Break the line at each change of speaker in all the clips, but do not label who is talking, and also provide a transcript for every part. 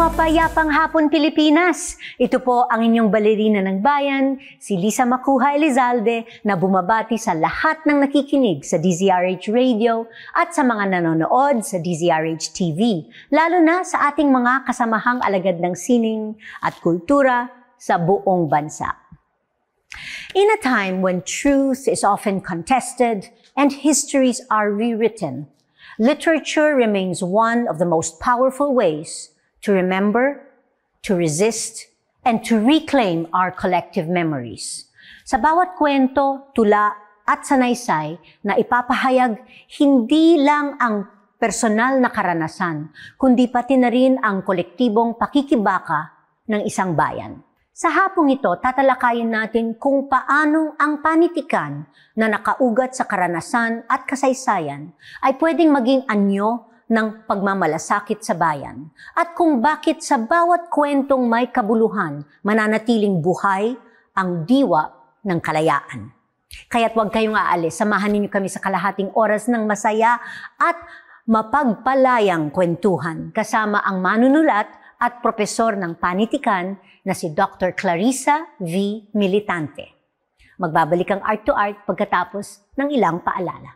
Mapayapang hapon, Pilipinas! Ito po ang inyong balerina ng bayan, si Lisa Macuja Elizalde, na bumabati sa lahat ng nakikinig sa DZRH Radio at sa mga nanonood sa DZRH TV, lalo na sa ating mga kasamahang alagad ng sining at kultura sa buong bansa. In a time when truth is often contested and histories are rewritten, literature remains one of the most powerful ways to remember, to resist, and to reclaim our collective memories. Sa bawat kwento, tula, at sanaysay na ipapahayag, hindi lang ang personal na karanasan, kundi pati na rin ang kolektibong pakikibaka ng isang bayan. Sa hapong ito, tatalakayin natin kung paano ang panitikan na nakaugat sa karanasan at kasaysayan ay pwedeng maging anyo ng pagmamalasakit sa bayan at kung bakit sa bawat kwentong may kabuluhan mananatiling buhay ang diwa ng kalayaan. Kaya't huwag kayong aalis, samahan ninyo kami sa kalahating oras ng masaya at mapagpalayang kwentuhan kasama ang manunulat at propesor ng panitikan na si Dr. Clarissa V. Militante. Magbabalik ang Art to Art pagkatapos ng ilang paalala.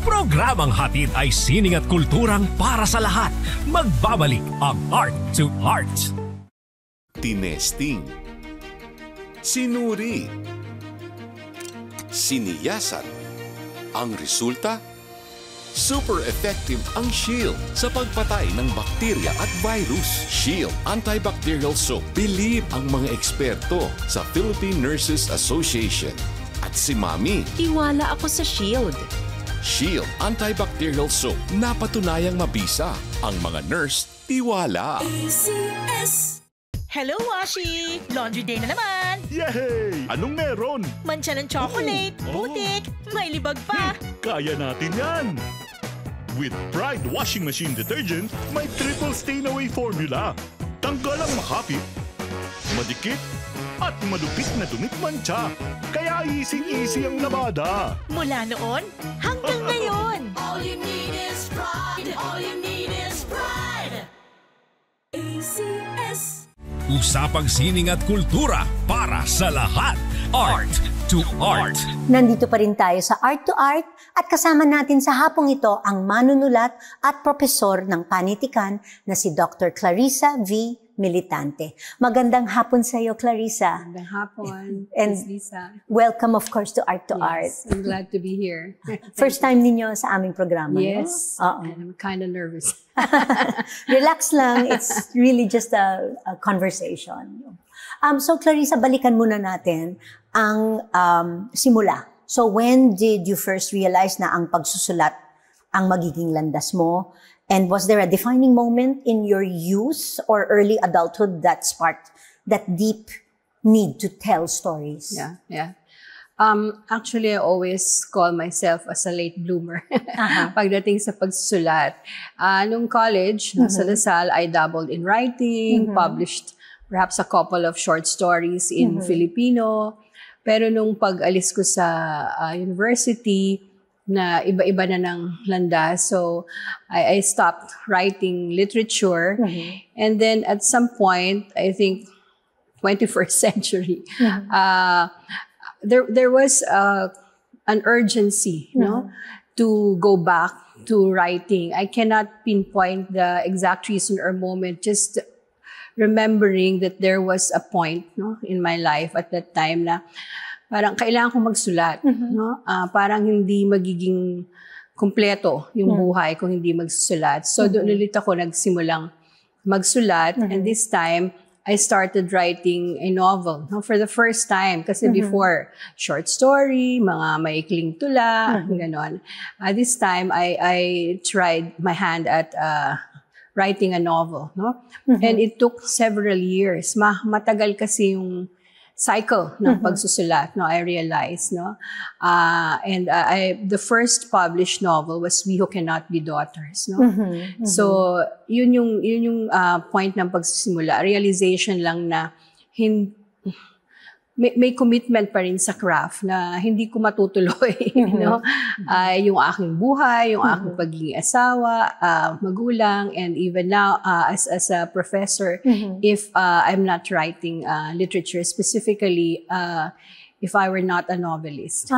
Programang hatid ay sining at kulturang para sa lahat. Magbabalik ang Art to Art.
Tinesting, sinuri, siniyasan. Ang resulta? Super effective ang Shield sa pagpatay ng bakterya at virus. Shield Antibacterial Soap. Believe ang mga eksperto sa Philippine Nurses Association. At si Mami.
Tiwala ako sa Shield.
Shield Antibacterial Soap. Napatunayang mabisa. Ang mga nurse, tiwala.
ACS. Hello, Washi! Laundry day na naman!
Yay! Anong meron?
Mancha ng chocolate, putik, may libag pa.
Kaya natin yan! With Pride Washing Machine Detergent, may triple stain-away formula. Tanggal ang makapit, madikit, at malupit na dumit mancha. Kaya easy-easy ang labada.
Mula noon hanggang ngayon.
All you need is pride. All you need is pride. ACS.
Usapang sining at kultura para sa lahat. Art to Art.
Nandito pa rin tayo sa Art to Art at kasama natin sa hapong ito ang manunulat at propesor ng panitikan na si Dr. Clarissa V. Militante. Magandang hapon sa iyo, Clarissa.
Magandang hapon,
And
Lisa.
Welcome, of course, to Art to Art.
I'm glad to be here.
First time ninyo sa aming programa,
yes,
no?
and I'm kind of nervous.
Relax lang. It's really just a conversation. So, Clarissa, balikan muna natin ang simula. So, when did you first realize na ang pagsusulat ang magiging landas mo? And was there a defining moment in your youth or early adulthood that sparked that deep need to tell stories?
Yeah. Actually, I always call myself as a late bloomer pagdating sa pagsusulat. Nung college, sa Lasal, I dabbled in writing, published perhaps a couple of short stories in Filipino. Pero nung pag-alis ko sa university, na iba-iba na ng landas. So, I stopped writing literature. And then at some point, I think 21st century, there was an urgency to go back to writing. I cannot pinpoint the exact reason or moment, just remembering that there was a point in my life at that time na parang kailangan ko magsulat, no? Parang hindi magiging kumpleto yung buhay kung hindi magsusulat. So doon ulit ako nagsimulang magsulat, and this time I started writing a novel, no? For the first time, kasi before short story, mga maikling tula, ganon. This time I tried my hand at writing a novel, no? And it took several years. Matagal kasi yung cycle ng pagsusulat, no, I realized, no. And the first published novel was We Who Cannot Be Daughters, no. So, yun yung point ng pagsisimula. Realization lang na may commitment pa rin sa craft na hindi ko matutuloy, no? Yung aking buhay, yung aking pagiging asawa, magulang, and even now as a professor, if I'm not writing literature, specifically if I were not a novelist.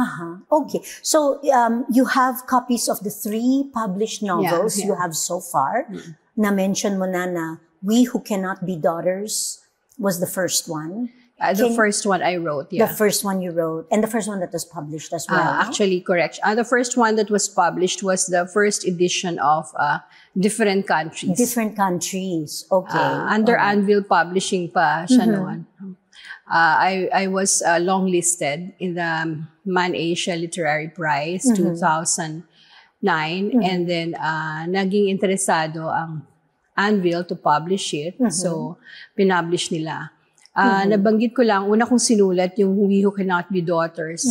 Okay. So you have copies of the 3 published novels you have so far. Na-mention mo na We Who Cannot Be Daughters was the first one.
The first one I wrote,
The first one you wrote, and the first one that was published as well.
Actually, correct. The first one that was published was the first edition of Different Countries.
Different Countries, okay.
Under Anvil Publishing pa siya noon. I was longlisted in the Man Asia Literary Prize 2009, and then naging interesado ang Anvil to publish it, so pinublish nila. Nabanggit ko lang, una kong sinulat yung We Who Cannot Be Daughters.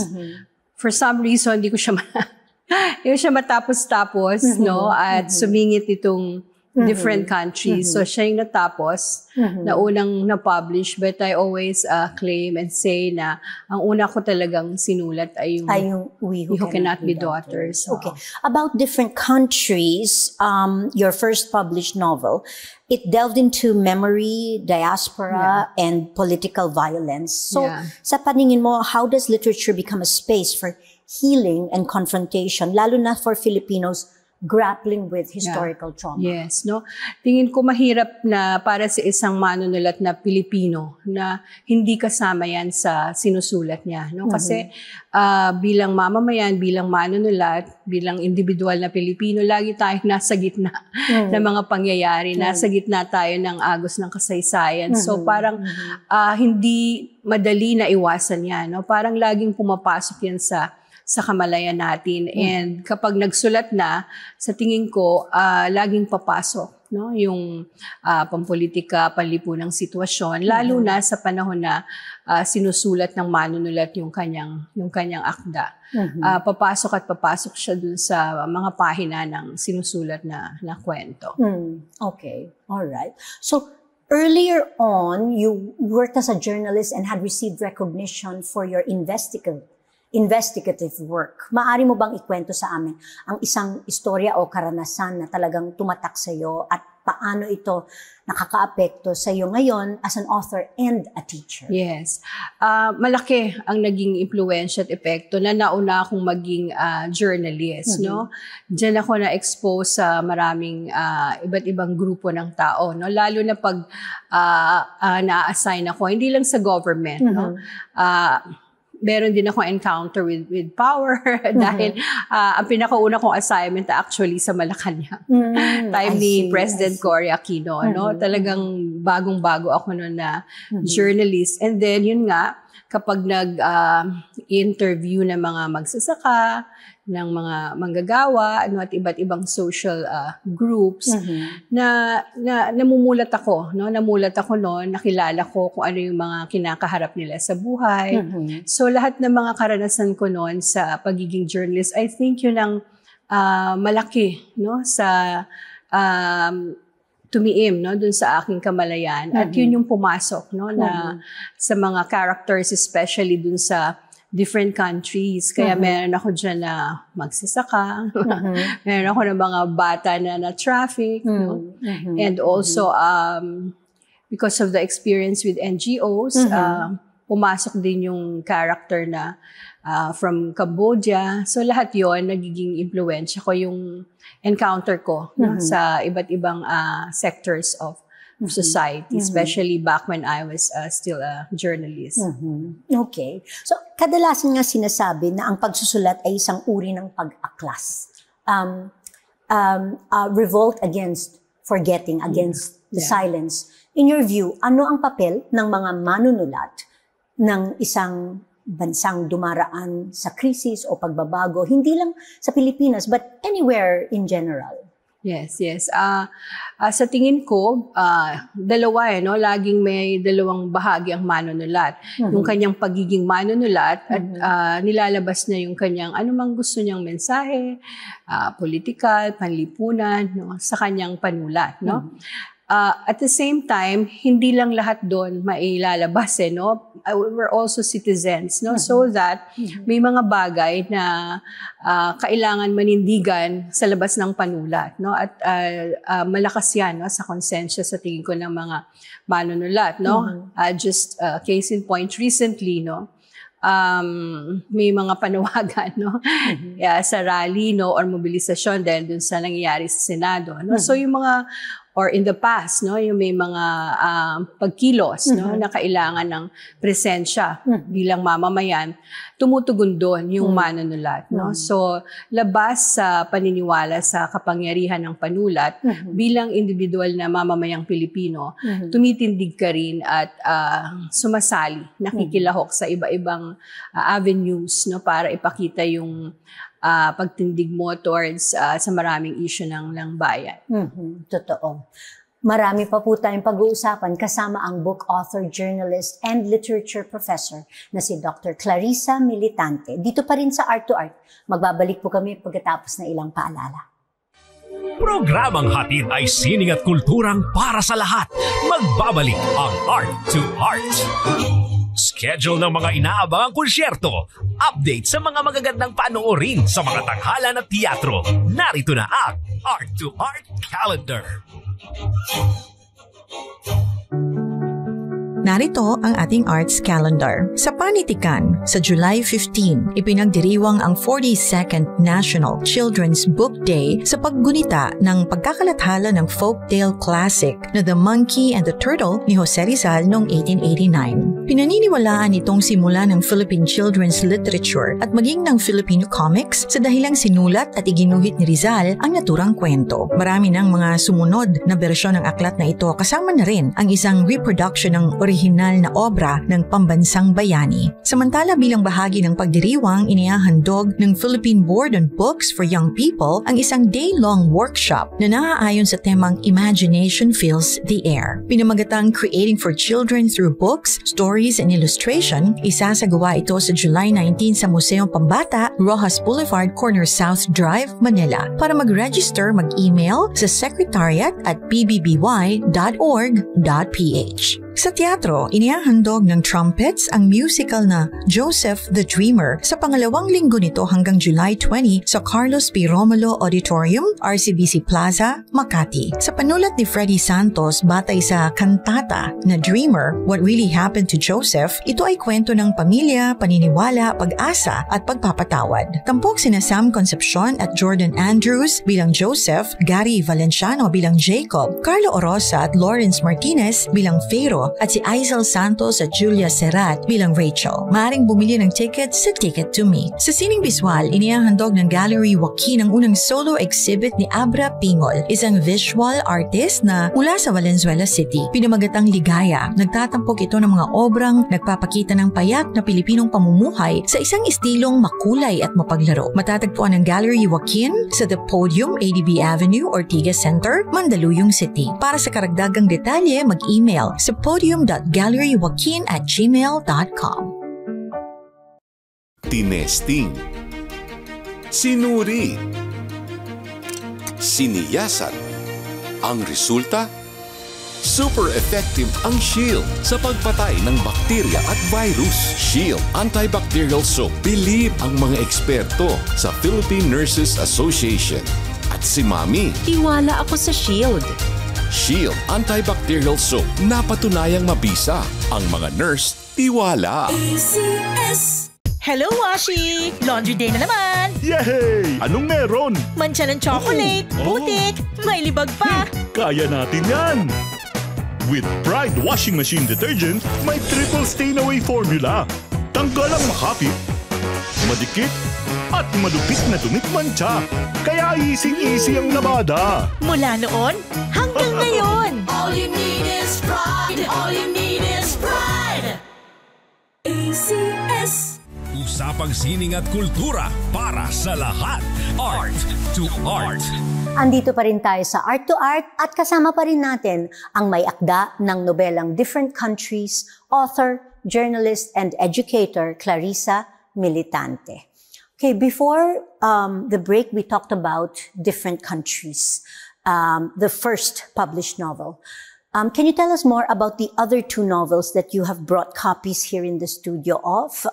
For some reason, hindi ko siya matapos-tapos, no? At sumingit itong Different Countries. So siya yung natapos, na unang na-publish, but I always claim and say na ang una ko talagang sinulat ay yung We Who Cannot Be Daughters.
Okay. About Different Countries, your first published novel, it delved into memory, diaspora, and political violence. So, sa paningin mo, how does literature become a space for healing and confrontation, lalo na for Filipinos grappling with historical trauma?
Yes, no? Tingin ko mahirap na para sa isang manunulat na Pilipino na hindi kasama yan sa sinusulat niya, no? Kasi bilang mamamayan, bilang manunulat, bilang individual na Pilipino, lagi tayong nasa gitna ng mga pangyayari, nasa gitna tayo ng agos ng kasaysayan. So parang hindi madali na iwasan yan, no? Parang laging pumapasok yan sa kamalayan natin. And kapag nagsulat na, sa tingin ko, laging papasok, no? Yung pampolitika, panlipunang sitwasyon, lalo na sa panahon na sinusulat ng manunulat yung kanyang akda. Papasok at papasok siya dun sa mga pahina ng sinusulat na kwento.
Okay, all right. So, earlier on, you worked as a journalist and had received recognition for your investigative work. Maari mo bang ikwento sa amin ang isang istorya o karanasan na talagang tumatak sa iyo at paano ito nakakaapekto sa iyo ngayon as an author and a teacher?
Yes. Malaki ang naging impluwensya at epekto na nauna akong maging journalist, no? Diyan ako na-expose sa maraming iba't ibang grupo ng tao, no? Lalo na pag na-assign ako, hindi lang sa government, no? Meron din akong encounter with power dahil ang pinakauna kong assignment actually sa Malacanang. Time ni President Cory Aquino, no? Talagang bagong-bago ako noon na journalist. And then yun nga, kapag nag-interview ng mga magsasaka, ng mga manggagawa, ano, at iba't ibang social groups, na namumulat ako, no? Namulat ako noon, nakilala ko kung ano yung mga kinakaharap nila sa buhay. So lahat ng mga karanasan ko noon sa pagiging journalist, I think yun ang malaki, no? Sa tumiim, no, dun sa aking kamalayan. At yun yung pumasok, no, na sa mga characters, especially dun sa different countries. Kaya meron ako dyan na magsasaka. Meron ako ng mga bata na traffic. No? And also, because of the experience with NGOs, pumasok din yung character na from Cambodia. So lahat yon nagiging impluwensya ko yung encounter ko no, sa iba't ibang sectors of society, especially back when I was still a journalist.
Okay. So, kadalasan nga sinasabi na ang pagsusulat ay isang uri ng pag-aklas. Revolt against forgetting, against the silence. In your view, ano ang papel ng mga manunulat ng isang bansang dumaraan sa krisis o pagbabago, hindi lang sa Pilipinas, but anywhere in general?
Yes, yes. Sa tingin ko, dalawa no? Laging may dalawang bahagi ang manunulat. Yung kanyang pagiging manunulat at nilalabas na yung kanyang anumang gusto niyang mensahe, political, panlipunan, no? Sa kanyang panulat. No? At the same time, hindi lang lahat doon mailalabas, no? We're also citizens, no? So that may mga bagay na kailangan manindigan sa labas ng panulat, no? At malakas yan, no? Sa konsensya sa tingin ko ng mga manunulat, no? Just case in point recently, no? May mga panawagan, no? Sa rally, no? Or mobilisasyon dahil dun sa nangyayari sa Senado, no? So yung mga or in the past, no, yung may mga pagkilos, no, na kailangan ng presensya bilang mamamayan, tumutugon doon yung manunulat, no. So labas sa paniniwala sa kapangyarihan ng panulat, bilang individual na mamamayang Pilipino, tumitindig ka rin at sumasali, nakikilahok sa iba-ibang avenues, no, para ipakita yung pagtindig mo towards sa maraming issue ng bayan.
Totoo. Marami pa po tayong pag-uusapan kasama ang book author, journalist, and literature professor na si Dr. Clarissa Militante. Dito pa rin sa Art to Art. Magbabalik po kami pagkatapos na ilang paalala.
Programang hatid ay sining at kulturang para sa lahat. Magbabalik ang Art to Art. Schedule ng mga inaabangang konsyerto, update sa mga magagandang panoorin sa mga tanghalan at teatro. Narito na ang Art to Art Calendar.
Narito ang ating arts calendar. Sa panitikan, sa July 15, ipinagdiriwang ang 42nd National Children's Book Day sa paggunita ng pagkakalathala ng folktale classic na The Monkey and the Turtle ni Jose Rizal noong 1889. Pinaniniwalaan itong simula ng Philippine children's literature at maging ng Filipino comics sa dahilang sinulat at iginuhit ni Rizal ang naturang kwento. Marami ng mga sumunod na bersyon ng aklat na ito kasama na rin ang isang reproduction ng original na obra ng pambansang bayani. Samantala bilang bahagi ng pagdiriwang, inihahandog ng Philippine Board on Books for Young People ang isang day-long workshop na naaayon sa temang Imagination Fills the Air. Pinamagatang Creating for Children Through Books, Stories and Illustration, isasagawa ito sa July 19 sa Museong Pambata, Rojas Boulevard, Corner South Drive, Manila. Para mag-register, mag-email sa secretariat@pbby.org.ph. Sa teatro, inihahandog ng Trumpets ang musical na Joseph the Dreamer sa pangalawang linggo nito hanggang July 20 sa Carlos P. Romulo Auditorium, RCBC Plaza, Makati. Sa panulat ni Freddy Santos batay sa kantata na Dreamer, What Really Happened to Joseph, ito ay kwento ng pamilya, paniniwala, pag-asa at pagpapatawad. Tampok sina Sam Concepcion at Jordan Andrews bilang Joseph, Gary Valenciano bilang Jacob, Carlo Orosa at Lawrence Martinez bilang Pharaoh, at si Aizal Santos at Julia Serrat bilang Rachel. Maaring bumili ng ticket sa Ticket to Me. Sa sining biswal, inihahandog ng Gallery Joaquin ang unang solo exhibit ni Abra Pingol, isang visual artist na mula sa Valenzuela City. Pinamagatang Ligaya, nagtatampok ito ng mga obrang nagpapakita ng payat na Pilipinong pamumuhay sa isang estilong makulay at mapaglaro. Matatagpuan ng Gallery Joaquin sa The Podium, ADB Avenue, Ortigas Center, Mandaluyong City. Para sa karagdagang detalye, mag-email sa podium.galleryjoaquin@gmail.com.
Tinesting, sinuri, siniyasan. Ang resulta? Super effective ang Shield sa pagpatay ng bakterya at virus. Shield Antibacterial Soap. Believe ang mga eksperto sa Philippine Nurses Association. At si Mami.
Tiwala ako sa Shield.
Shield Antibacterial Soap. Napatunayang mabisa. Ang mga nurse, tiwala.
Hello, Washi! Laundry day na naman!
Yay! Anong meron?
Mancha ng chocolate, putik, may libag pa.
Kaya natin yan! With Pride Washing Machine Detergent, may triple stain-away formula. Tanggal ang makapit, madikit, at malupit na dumit-mancha. Kaya easy-easy ang labada.
Mula noon hanggang ngayon.
All you need is pride. All you need is pride. ACS.
Usapang sining at kultura para sa lahat. Art to Art.
Andito pa rin tayo sa Art to Art at kasama pa rin natin ang may akda ng nobelang Different Countries, author, journalist, and educator Clarissa Militante. Okay, before the break, we talked about different countries. the first published novel. Can you tell us more about the other two novels that you have brought copies here in the studio of,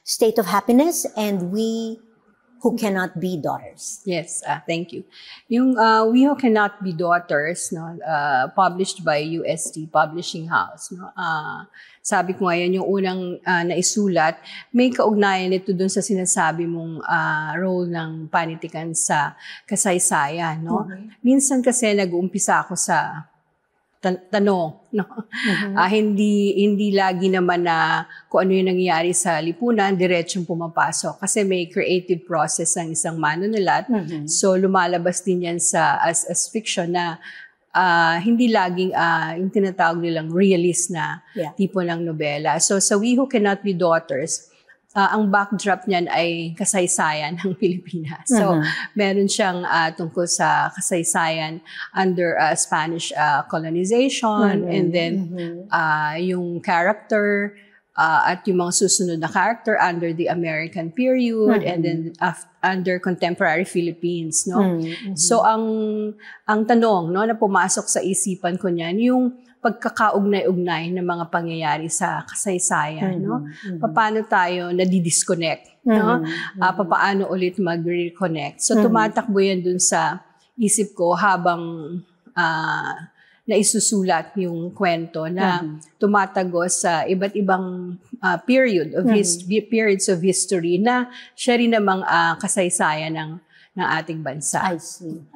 State of Happiness and We Who Cannot Be Daughters?
Yes, thank you. Yung We Who Cannot Be Daughters, no, published by UST Publishing House. No, sabi ko ngayon, yung unang naisulat, may kaugnayan ito dun sa sinasabi mong role ng panitikan sa kasaysayan. No? Minsan kasi nag-uumpisa ako sa tanong, no? Hindi lagi naman na kung ano yung nangyayari sa lipunan, diretsong pumapasok. Kasi may creative process ng isang manunulat. So, lumalabas din yan as fiction na hindi laging yung tinatawag nilang realist na tipo ng nobela. So, sa We Who Cannot Be Daughters, ang backdrop niyan ay kasaysayan ng Pilipinas. So, meron siyang tungkol sa kasaysayan under Spanish colonization, and then yung character at yung mga susunod na character under the American period, and then under contemporary Philippines, no? So, ang tanong, no, na pumasok sa isipan ko niyan, yung pagkakaugnay-ugnay ng mga pangyayari sa kasaysayan, no? Paano tayo nadidisconnect, no? Paano ulit mag-reconnect. So, tumatakbo yan dun sa isip ko habang naisusulat yung kwento na tumatagos sa iba't ibang periods of history na siya rin namang kasaysayan ng ating bansa.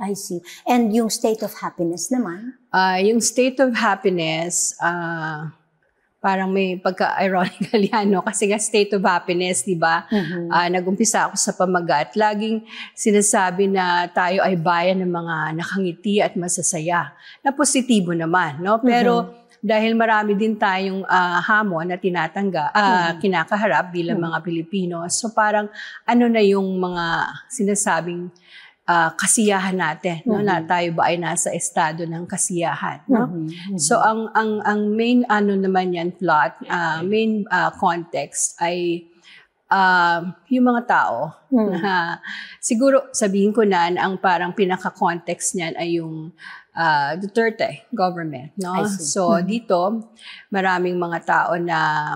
I see. And yung State of Happiness naman?
Yung State of Happiness, parang may pagka-ironical yan, no? Kasi nga State of Happiness, di ba? Nag-umpisa ako sa pamagat. Laging sinasabi na tayo ay bayan ng mga nakangiti at masasaya. Na positibo naman, no? Pero dahil marami din tayong hamon na kinakaharap bilang mga Pilipino. So parang ano na yung mga sinasabing kasiyahan natin, no? Na tayo ba ay nasa estado ng kasiyahan, no? So ang main naman yan plot, main context ay yung mga tao. Siguro sabihin ko na ang parang pinaka-context niyan ay yung Duterte government, no? So dito maraming mga tao na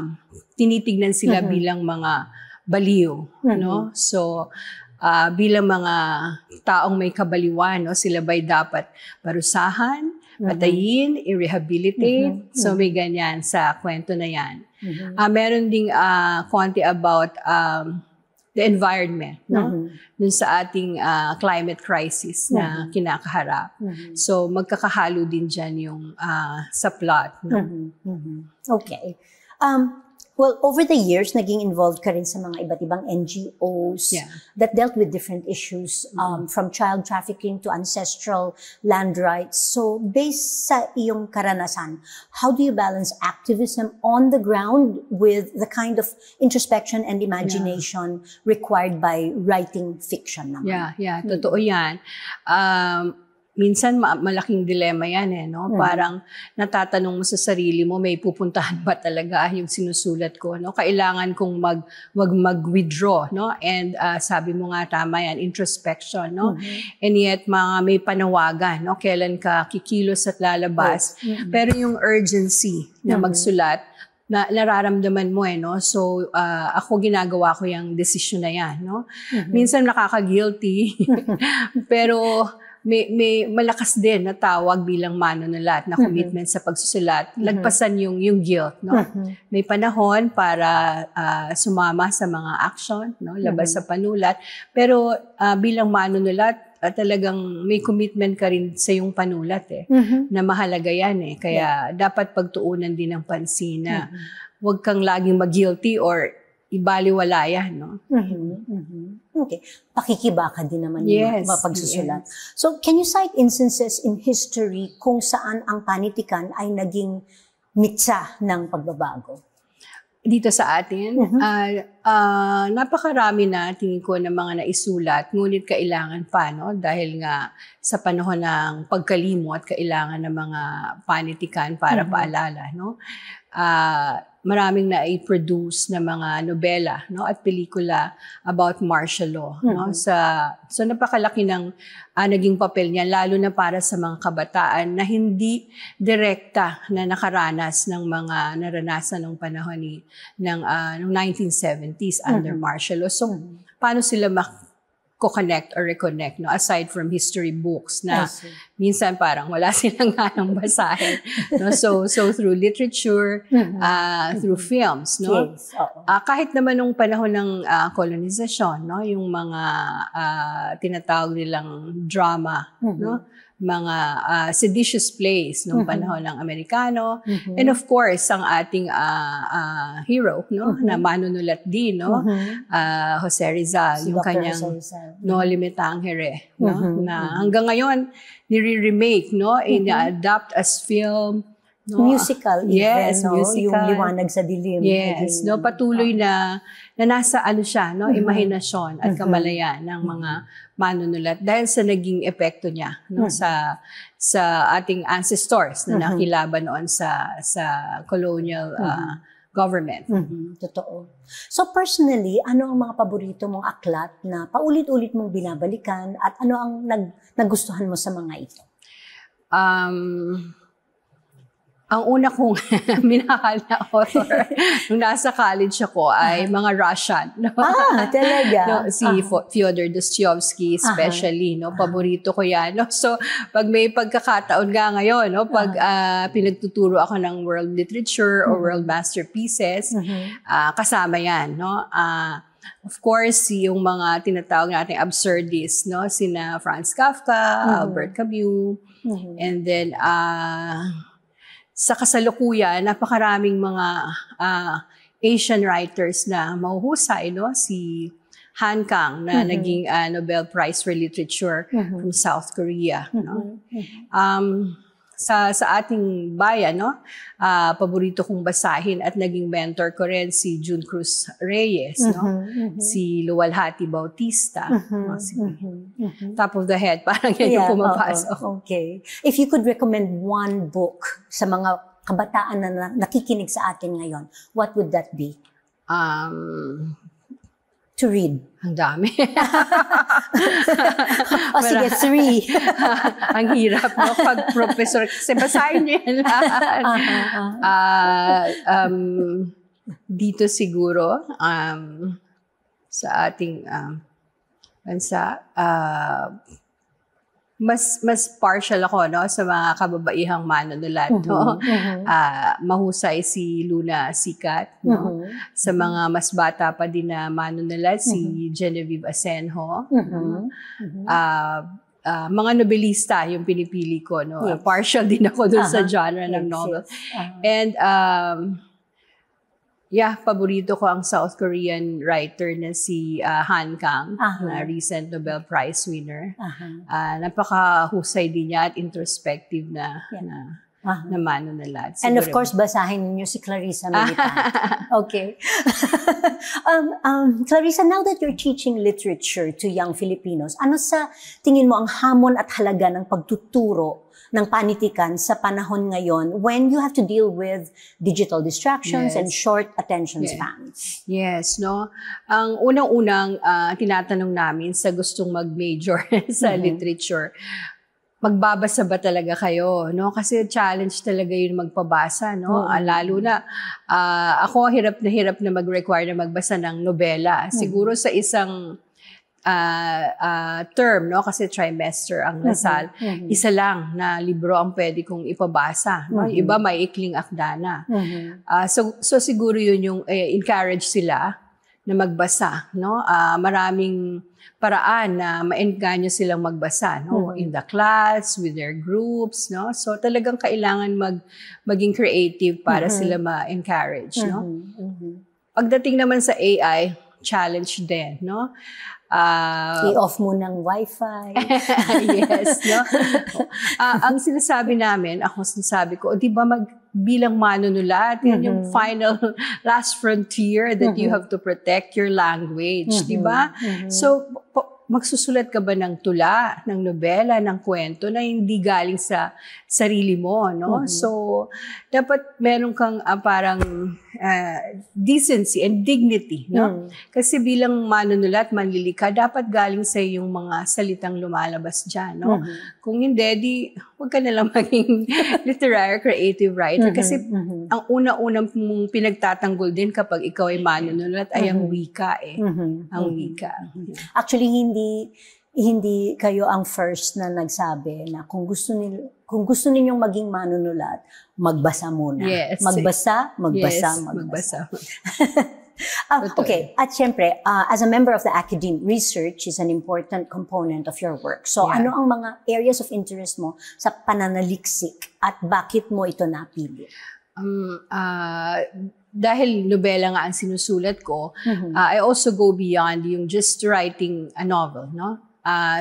tinitignan sila bilang mga baliw, no? So bilang mga taong may kabaliwan, no? Sila ba'y dapat parusahan, patayin, i-rehabilitate? So may ganyan sa kwento na yan. Meron ding konti about the environment, no? Dun sa ating climate crisis na kinakaharap. So magkakahalo din dyan yung sa plot, no?
Okay. Well, over the years, naging involved ka rin sa mga iba't ibang NGOs that dealt with different issues, from child trafficking to ancestral land rights. So, based sa iyong karanasan, how do you balance activism on the ground with the kind of introspection and imagination required by writing fiction naman?
Totoo yan. Minsan malaking dilema yan, no? Parang natatanong mo sa sarili mo, may pupuntahan ba talaga yung sinusulat ko, no? Kailangan kong mag-withdraw, no? And sabi mo nga tama yan, introspection, no? And yet may panawagan, no? Kailan ka kikilos at lalabas. Pero yung urgency na magsulat, na nararamdaman mo, no? So ako ginagawa ko yung desisyon na yan, no? Minsan nakaka-guilty, pero may malakas din na tawag bilang manunulat na commitment sa pagsusulat. Lagpasan yung guilt, no? May panahon para sumama sa mga action, no? Labas sa panulat. Pero bilang manunulat, talagang may commitment ka rin sa yung panulat na mahalaga yan Kaya dapat pagtuunan din ng pansin na huwag kang laging mag-guilty or ibaliwala yan, no?
Okay. Pakikibaka din naman yung pagsusulat. So, can you cite instances in history kung saan ang panitikan ay naging mitsa ng pagbabago?
Dito sa atin, napakarami na tingin ko ng mga naisulat, ngunit kailangan pa, no? Dahil nga sa panahon ng pagkalimot, kailangan ng mga panitikan para paalala, no? maraming na-produce na mga nobela, no, at pelikula about martial law, no. So napakalaki ng naging papel niya, lalo na para sa mga kabataan na hindi direkta na nakaranas ng mga naranasan ng panahon ng 1970s under martial law. So paano sila connect or reconnect, no, aside from history books na minsan parang wala silang ganang basahin, no. So through literature, through films, no.
Yes,
kahit naman nung panahon ng kolonisasyon, no, yung mga tinatawag nilang drama, no, mga seditious plays nung panahon ng Amerikano, and of course ang ating hero, no, na manunulat din, no, Jose Rizal, yung kanyang No Limitang Here, no, na hanggang ngayon nire-remake, no, ina-adapt as film, no,
musical even, no?
Musical.
Yung Liwanag sa Dilim.
Yes, no, patuloy na nasa siya, no, imahinasyon at kamalayan ng mga manunulat dahil sa naging epekto niya, no, sa ating ancestors na nakilaban noon sa colonial government.
Totoo. So personally, ano ang mga paborito mong aklat na paulit-ulit mong binabalikan at ano ang nagustuhan mo sa mga ito? Ang una kong minahal na author nung nasa college ako ay mga Russian. No? Talaga?
No, si Fyodor Dostoevsky especially, no, paborito ko yan. No? So, pag may pagkakataon nga ngayon, no, pag pinagtuturo ako ng world literature or world masterpieces, kasama yan. No? Of course, yung mga tinatawag nating absurdists, no, sina Franz Kafka, Albert Camus, and then sa kasalukuyan, napakaraming mga Asian writers na mahuhusay, no? Si Han Kang na naging Nobel Prize for Literature from South Korea, no? Sa ating bayan, no, paborito kong basahin at naging mentor ko rin si June Cruz Reyes, no, si Luwalhati Bautista, no, si Top of the Head, parang yan yung pumapasok.
Okay. If you could recommend one book sa mga kabataan na nakikinig sa atin ngayon, what would that be? To read.
Ang dami.
Sige, 3.
Ang hirap, no? Pag professor, kasi basahin niyo yan lahat. Dito siguro, sa ating bansa, mas partial ako, no, sa mga kababaihang manunulat, no. Mahusay si Luna Sikat, no. Sa mga mas bata pa din na manunulat, si Genevieve Asenjo, mga nobelista yung pinipili ko, no. Partial din ako dun sa genre ng novel. And paborito ko ang South Korean writer na si Han Kang, na recent Nobel Prize winner. Napakahusay din niya at introspective na manunulat.
And of course, basahin niyo si Clarissa Militan. Okay. Clarissa, now that you're teaching literature to young Filipinos, ano sa tingin mo ang hamon at halaga ng pagtuturo ng panitikan sa panahon ngayon when you have to deal with digital distractions and short attention spans?
Yes, no. Ang unang-unang tinatanong namin sa gustong mag-major sa literature, magbabasa ba talaga kayo, no? Kasi challenge talaga yun magpabasa, no? Lalo na ako hirap na mag-require na magbasa ng nobela. Siguro sa isang term, no, kasi trimester ang Lasal, isa lang na libro ang pwede kong ipabasa, no? Iba may ikling akda na. So siguro yun yung encourage sila na magbasa, no? Maraming paraan na ma-engganyo silang magbasa, no? In the class, with their groups, no? So talagang kailangan maging creative para sila ma-encourage, no? Pagdating naman sa AI, challenge din, no?
I-off mo ng Wi-Fi.
Yes, no? Ang sinasabi namin, sinasabi ko, di ba bilang manunulat, yan yung final, last frontier that you have to protect your language, di ba? So, magsusulat ka ba ng tula, ng nobela, ng kwento na hindi galing sa sarili mo, no? So, dapat meron kang parang decency and dignity, no? Kasi bilang manunulat, manlilika, dapat galing sa yung mga salitang lumalabas dyan, no? Kung hindi, di huwag ka nalang maging literary creative writer. Kasi ang una-unang mong pinagtatanggol din kapag ikaw ay manunulat ay ang wika ang wika.
Actually, hindi kayo ang first na nagsabi na kung gusto ninyong maging manunulat, magbasa muna.
Yes.
Magbasa. Okay, at syempre, as a member of the academe, research is an important component of your work. So, ano ang mga areas of interest mo sa pananaliksik at bakit mo ito napili?
Dahil nobela nga ang sinusulat ko, I also go beyond yung just writing a novel, no?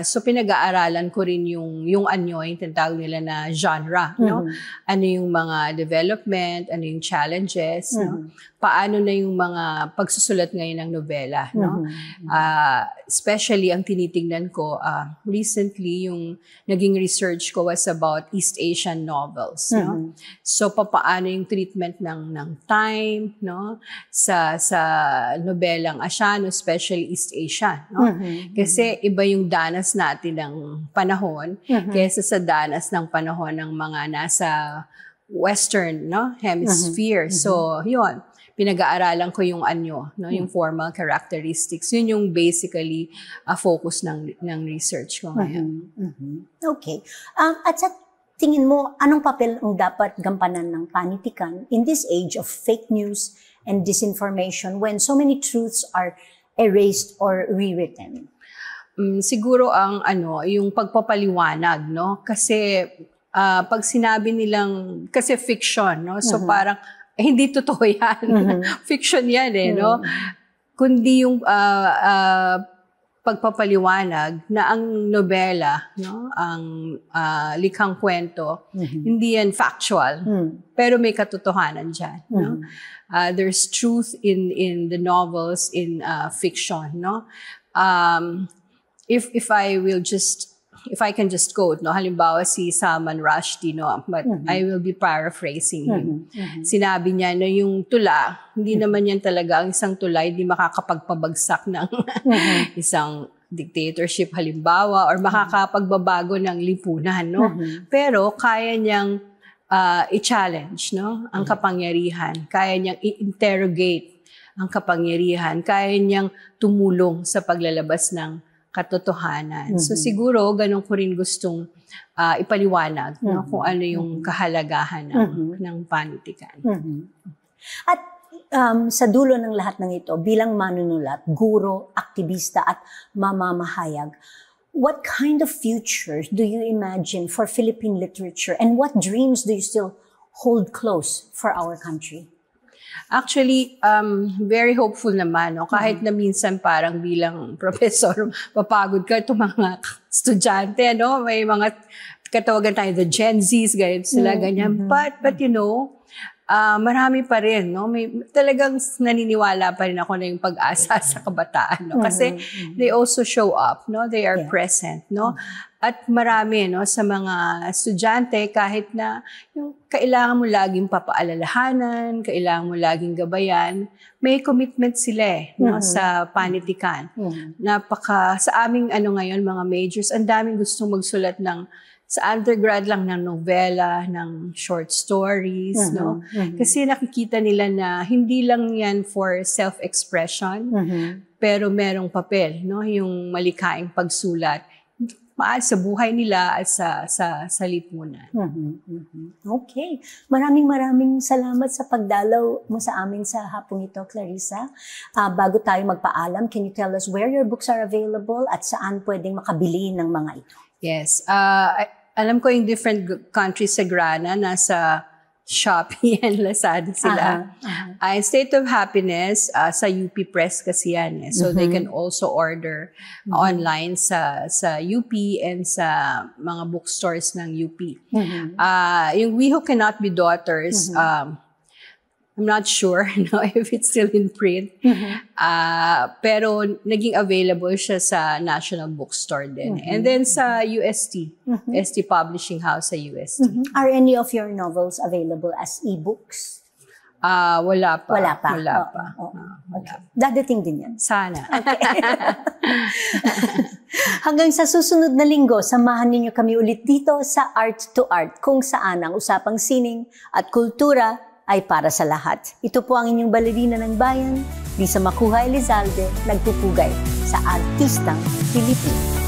So pinag-aaralan ko rin yung anyo, yung tinatawag nila na genre, no? Ano yung mga development, ano yung challenges, no? Paano na yung mga pagsusulat ngayon ng nobela, no? Especially ang tinitingnan ko recently, yung naging research ko was about East Asian novels, no? So paano yung treatment ng time, no? Sa nobelang Asiano, especially East Asia, no? Kasi iba yung danas natin ng panahon kaysa sa danas ng panahon ng mga nasa Western, no, hemisphere. So, yun. Pinag-aaralan ko yung anyo, no, yung formal characteristics. Yun yung basically focus ng research ko ngayon.
Okay. At sa tingin mo, anong papel ang dapat gampanan ng panitikan in this age of fake news and disinformation when so many truths are erased or rewritten?
Siguro yung pagpapaliwanag, no? Kasi pag sinabi nilang, kasi fiction, no? So parang, hindi totoo yan. Fiction yan no? Kundi yung pagpapaliwanag na ang nobela, no? Ang likhang kwento, hindi yan factual, pero may katotohanan dyan, no? There's truth in the novels, in fiction, no? If I can just quote, no, halimbawa si Salman Rushdie, no, but I will be paraphrasing him. Sinabi niya na yung tula, hindi naman yan talaga ang isang tula, hindi makakapagpabagsak ng isang dictatorship halimbawa or makakapagbabago ng lipunan, no. Pero kaya niyang i-challenge, no, ang kapangyarihan, kaya niyang i-interrogate ang kapangyarihan, kaya niyang tumulong sa paglalabas ng katotohanan. So siguro, ganun ko rin gustong ipaliwanag no, kung ano yung kahalagahan ng panitikan.
At sa dulo ng lahat ng ito, bilang manunulat, guro, aktivista at mamamahayag, what kind of future do you imagine for Philippine literature and what dreams do you still hold close for our country?
Actually, very hopeful naman. No? Kahit na minsan parang bilang professor, papagod ka itong mga estudyante. No? May mga katawagan tayo, the Gen Zs, ganyan. But you know, marami pa rin. No? May, talagang naniniwala pa rin ako na yung pag-asa sa kabataan. No? Kasi they also show up. No? They are present. No? At marami no, sa mga estudyante, kahit na yung kailangan mo laging papaalalahanan, kailangan mo laging gabayan, may commitment sila no, sa panitikan. Sa aming ngayon, mga majors, ang daming gustong magsulat sa undergrad lang ng novela, ng short stories, no? Kasi nakikita nila na hindi lang yan for self-expression, pero merong papel, no? Yung malikaing pagsulat sa buhay nila at sa lipunan.
Okay. Maraming salamat sa pagdalaw mo sa amin sa hapong ito, Clarissa. Bago tayo magpaalam, can you tell us where your books are available at saan pwedeng makabili ng mga ito?
Yes. Alam ko in different countries sa Grana, nasa Shopee and Lazada sila. State of Happiness, sa UP Press kasi yan. So they can also order online sa UP and sa mga bookstores ng UP. Yung We Who Cannot Be Daughters, I'm not sure if it's still in print. Pero naging available siya sa National Bookstore din. And then sa UST, ST Publishing House sa UST.
Are any of your novels available as e-books?
Wala pa.
Wala pa.
Wala pa.
Okay. Dadating din yan.
Sana.
Hanggang sa susunod na linggo, samahan ninyo kami ulit dito sa Art to Art, kung saan ang usapang sining at kultura ay para sa lahat. Ito po ang inyong balerina ng bayan, Lisa Macuja Elizalde, nagpupugay sa Artistang Pilipino.